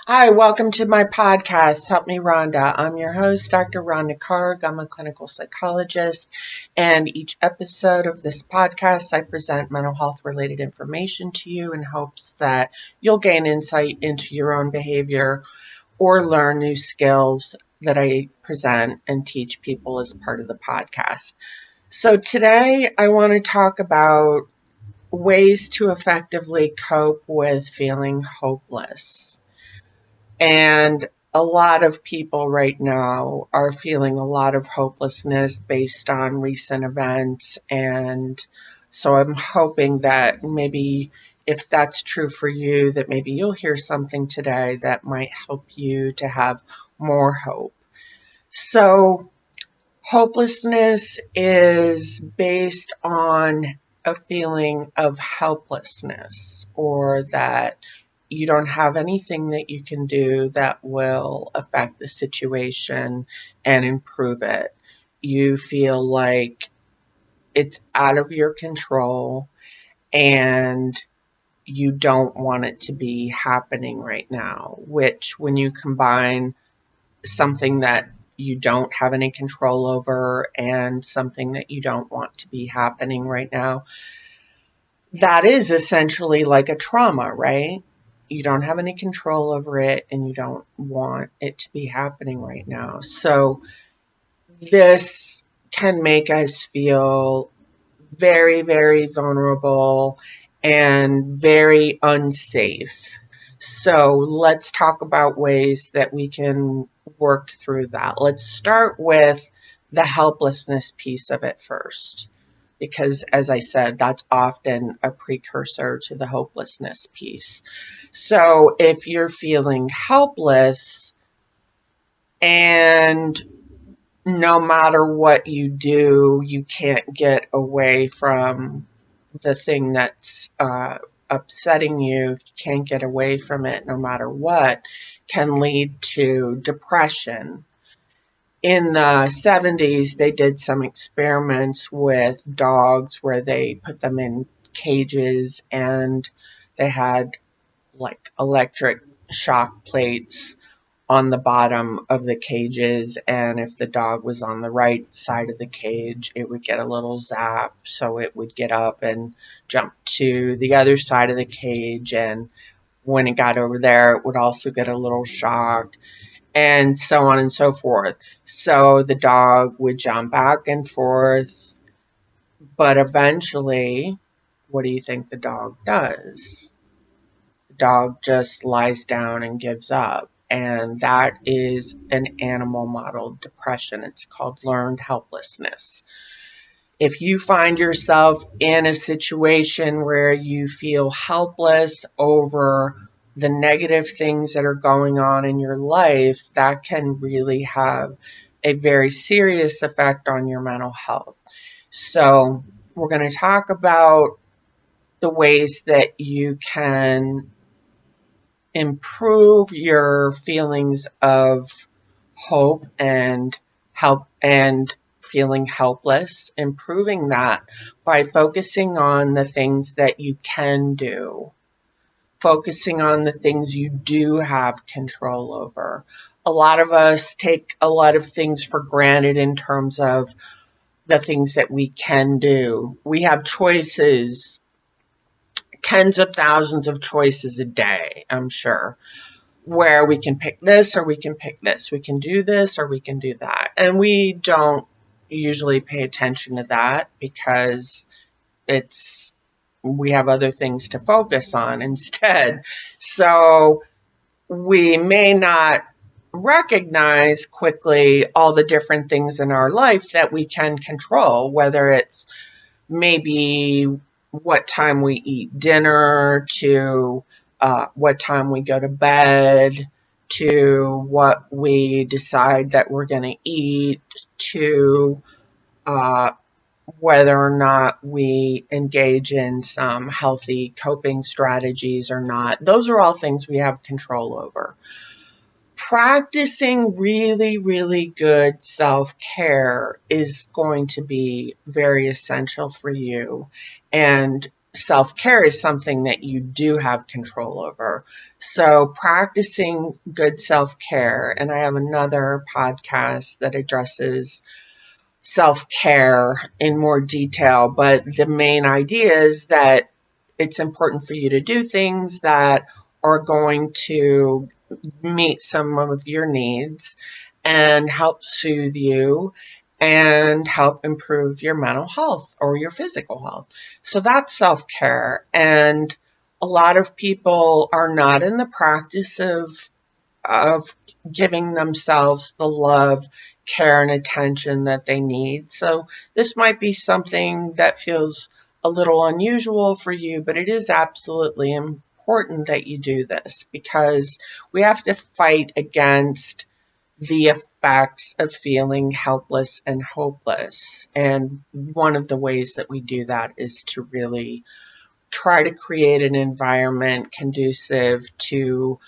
Hi, welcome to my podcast, Help Me Rhonda. I'm your host, Dr. Rhonda Karg. I'm a clinical psychologist, and each episode of this podcast, I present mental health related information to you in hopes that you'll gain insight into your own behavior or learn new skills that I present and teach people as part of the podcast. So today, I want to talk about ways to effectively cope with feeling hopeless. And a lot of people right now are feeling a lot of hopelessness based on recent events. And so I'm hoping that maybe if that's true for you, that maybe you'll hear something today that might help you to have more hope. So hopelessness is based on a feeling of helplessness, or that you don't have anything that you can do that will affect the situation and improve it. You feel like it's out of your control and you don't want it to be happening right now, which when you combine something that you don't have any control over and something that you don't want to be happening right now, that is essentially like a trauma, right? You don't have any control over it and you don't want it to be happening right now. So this can make us feel very, very vulnerable and very unsafe. So let's talk about ways that we can work through that. Let's start with the helplessness piece of it first, because as I said, that's often a precursor to the hopelessness piece. So if you're feeling helpless and no matter what you do, you can't get away from the thing that's upsetting you, you can't get away from it no matter what, can lead to depression. In the 70s, they did some experiments with dogs where they put them in cages and they had like electric shock plates on the bottom of the cages, and if the dog was on the right side of the cage, it would get a little zap, so it would get up and jump to the other side of the cage, and when it got over there, it would also get a little shock, and so on and so forth. So the dog would jump back and forth, but eventually, what do you think the dog does? The dog just lies down and gives up. And that is an animal model depression. It's called learned helplessness. If you find yourself in a situation where you feel helpless over the negative things that are going on in your life, that can really have a very serious effect on your mental health. So we're going to talk about the ways that you can improve your feelings of hope and help and feeling helpless, improving that by focusing on the things that you can do, focusing on the things you do have control over. A lot of us take a lot of things for granted in terms of the things that we can do. We have choices, tens of thousands of choices a day, I'm sure, where we can pick this or we can pick this. We can do this or we can do that. And we don't usually pay attention to that because we have other things to focus on instead. So we may not recognize quickly all the different things in our life that we can control, whether it's maybe what time we eat dinner, to what time we go to bed, to what we decide that we're going to eat, to uh, whether or not we engage in some healthy coping strategies or not. Those are all things we have control over. Practicing really, really good self-care is going to be very essential for you. And self-care is something that you do have control over. So practicing good self-care, and I have another podcast that addresses self-care in more detail, but the main idea is that it's important for you to do things that are going to meet some of your needs and help soothe you and help improve your mental health or your physical health. So that's self-care. And a lot of people are not in the practice of giving themselves the love, care, and attention that they need. So this might be something that feels a little unusual for you, but it is absolutely important that you do this because we have to fight against the effects of feeling helpless and hopeless. And one of the ways that we do that is to really try to create an environment conducive to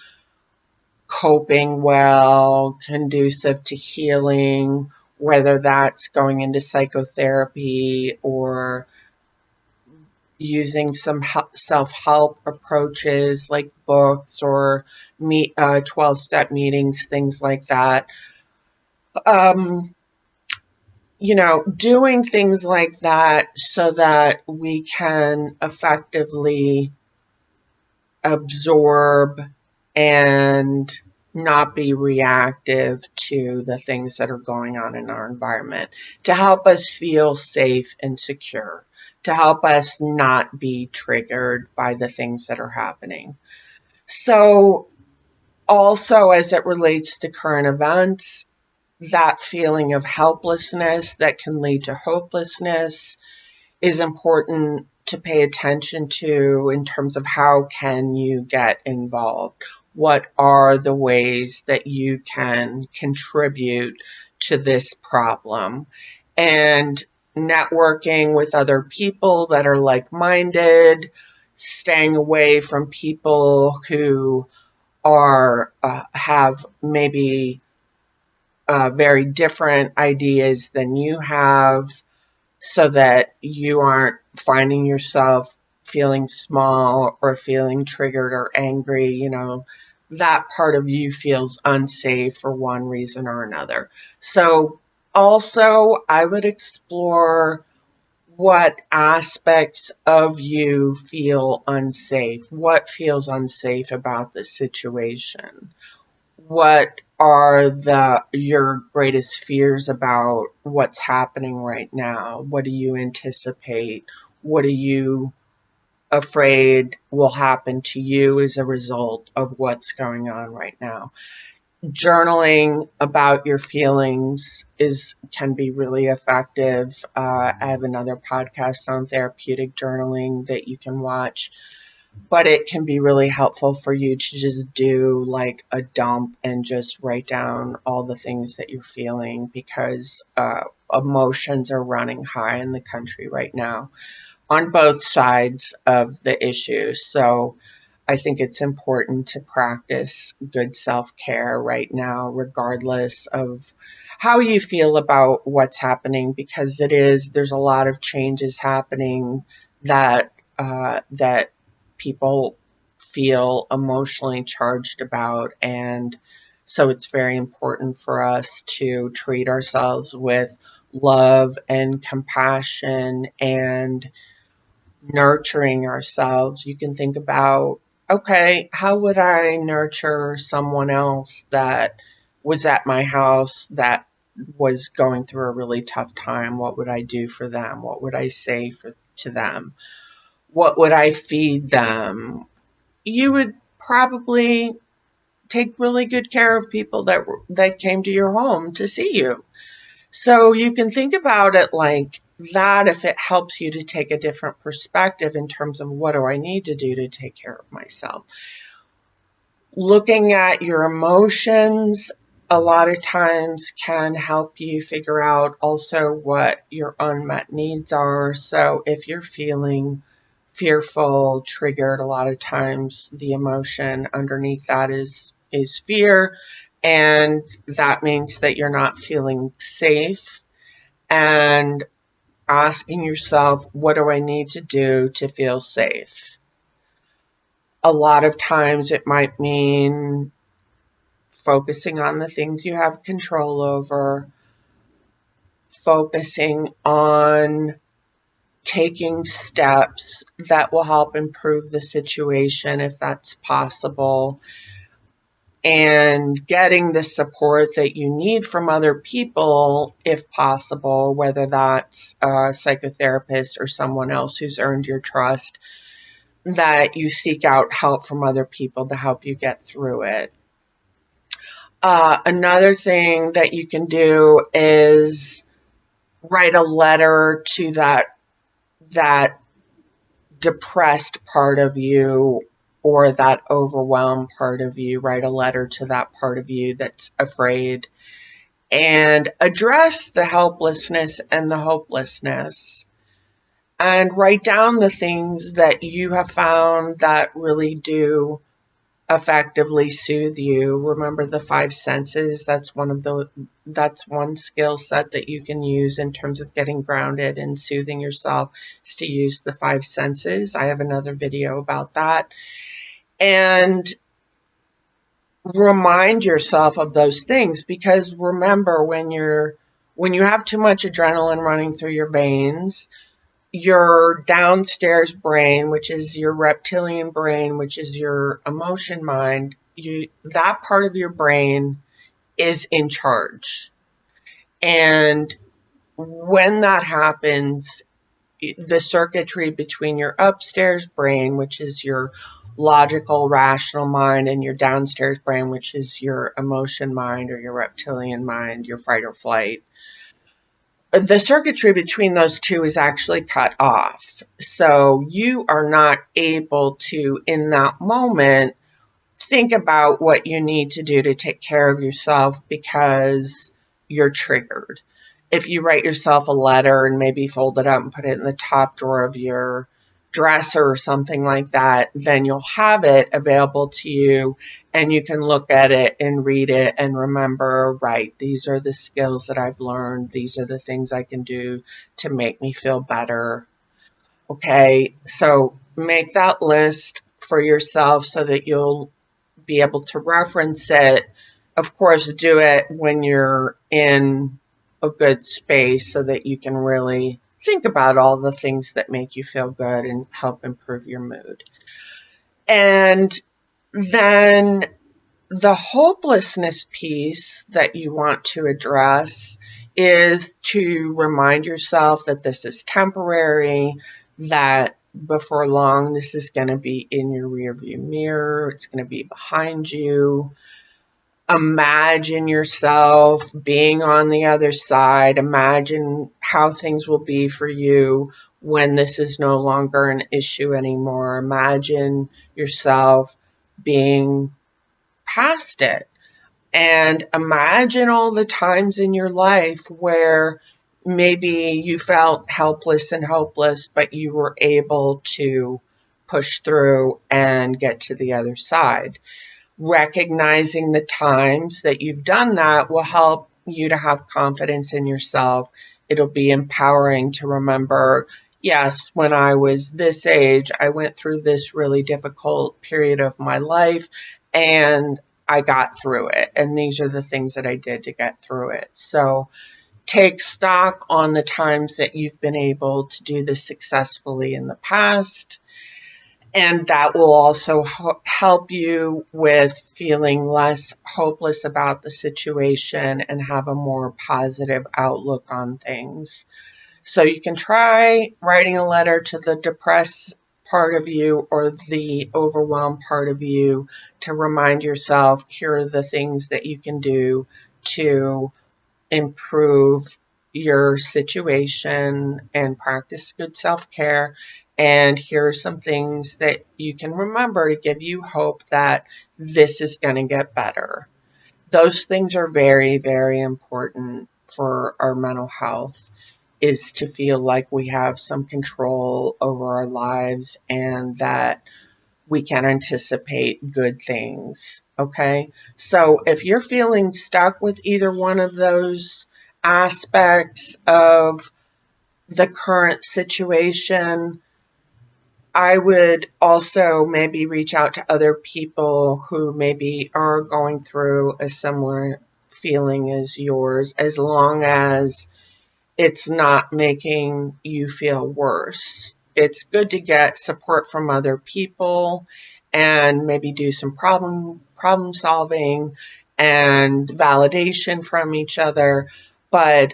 coping well, conducive to healing, whether that's going into psychotherapy or using some self-help approaches like books or 12-step meetings, things like that. Doing things like that so that we can effectively absorb and not be reactive to the things that are going on in our environment, to help us feel safe and secure, to help us not be triggered by the things that are happening. So also as it relates to current events, that feeling of helplessness that can lead to hopelessness is important to pay attention to in terms of how can you get involved? What are the ways that you can contribute to this problem? And networking with other people that are like-minded, staying away from people who have maybe very different ideas than you have, so that you aren't finding yourself feeling small or feeling triggered or angry. That part of you feels unsafe for one reason or another. So also, I would explore what aspects of you feel unsafe. What feels unsafe about the situation? What are your greatest fears about what's happening right now? What do you anticipate? What are you afraid will happen to you as a result of what's going on right now? Journaling about your feelings can be really effective. I have another podcast on therapeutic journaling that you can watch. But it can be really helpful for you to just do like a dump and just write down all the things that you're feeling, because emotions are running high in the country right now on both sides of the issue. So I think it's important to practice good self-care right now, regardless of how you feel about what's happening, because there's a lot of changes happening that people feel emotionally charged about. And so it's very important for us to treat ourselves with love and compassion and nurturing ourselves. You can think about, okay, how would I nurture someone else that was at my house that was going through a really tough time? What would I do for them? What would I say to them? What would I feed them? You would probably take really good care of people that came to your home to see you. So you can think about it like that if it helps you to take a different perspective in terms of what do I need to do to take care of myself. Looking at your emotions a lot of times can help you figure out also what your unmet needs are. So if you're feeling fearful, triggered, a lot of times the emotion underneath that is fear, and that means that you're not feeling safe. And asking yourself, what do I need to do to feel safe? A lot of times it might mean focusing on the things you have control over, focusing on taking steps that will help improve the situation if that's possible, and getting the support that you need from other people if possible, whether that's a psychotherapist or someone else who's earned your trust, that you seek out help from other people to help you get through it. Another thing that you can do is write a letter to that depressed part of you or that overwhelmed part of you. Write a letter to that part of you that's afraid and address the helplessness and the hopelessness, and write down the things that you have found that really do effectively soothe you. Remember the five senses. That's one skill set that you can use in terms of getting grounded and soothing yourself, is to use the five senses. I have another video about that. And remind yourself of those things, because remember, when you have too much adrenaline running through your veins, your downstairs brain, which is your reptilian brain, which is your emotion mind, that part of your brain is in charge. And when that happens, the circuitry between your upstairs brain, which is your logical, rational mind, and your downstairs brain, which is your emotion mind or your reptilian mind, your fight or flight, the circuitry between those two is actually cut off. So you are not able to, in that moment, think about what you need to do to take care of yourself because you're triggered. If you write yourself a letter and maybe fold it up and put it in the top drawer of your dresser or something like that, then you'll have it available to you and you can look at it and read it and remember, right, these are the skills that I've learned. These are the things I can do to make me feel better. Okay, so make that list for yourself so that you'll be able to reference it. Of course, do it when you're in a good space so that you can really think about all the things that make you feel good and help improve your mood. And then the hopelessness piece that you want to address is to remind yourself that this is temporary, that before long this is going to be in your rearview mirror, it's going to be behind you. Imagine yourself being on the other side. Imagine how things will be for you when this is no longer an issue anymore. Imagine yourself being past it. And imagine all the times in your life where maybe you felt helpless and hopeless, but you were able to push through and get to the other side. Recognizing the times that you've done that will help you to have confidence in yourself. It'll be empowering to remember, yes, when I was this age, I went through this really difficult period of my life and I got through it. And these are the things that I did to get through it. So take stock on the times that you've been able to do this successfully in the past. And that will also help you with feeling less hopeless about the situation and have a more positive outlook on things. So you can try writing a letter to the depressed part of you or the overwhelmed part of you to remind yourself, here are the things that you can do to improve your situation and practice good self-care. And here are some things that you can remember to give you hope that this is going to get better. Those things are very, very important for our mental health, is to feel like we have some control over our lives and that we can anticipate good things. Okay, so if you're feeling stuck with either one of those aspects of the current situation, I would also maybe reach out to other people who maybe are going through a similar feeling as yours, as long as it's not making you feel worse. It's good to get support from other people and maybe do some problem solving and validation from each other. But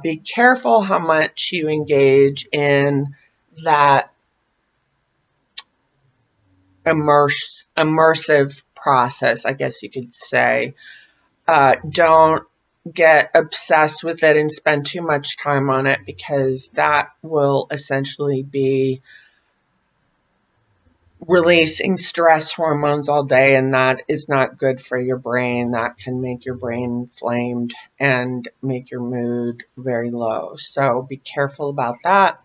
be careful how much you engage in that immersive process, I guess you could say. Don't get obsessed with it and spend too much time on it, because that will essentially be releasing stress hormones all day, and that is not good for your brain. That can make your brain inflamed and make your mood very low. So be careful about that.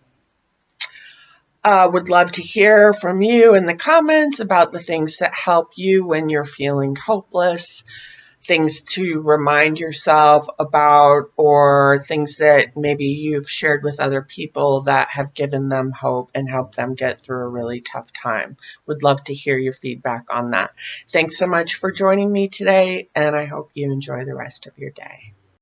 Would love to hear from you in the comments about the things that help you when you're feeling hopeless, things to remind yourself about, or things that maybe you've shared with other people that have given them hope and helped them get through a really tough time. Would love to hear your feedback on that. Thanks so much for joining me today, and I hope you enjoy the rest of your day.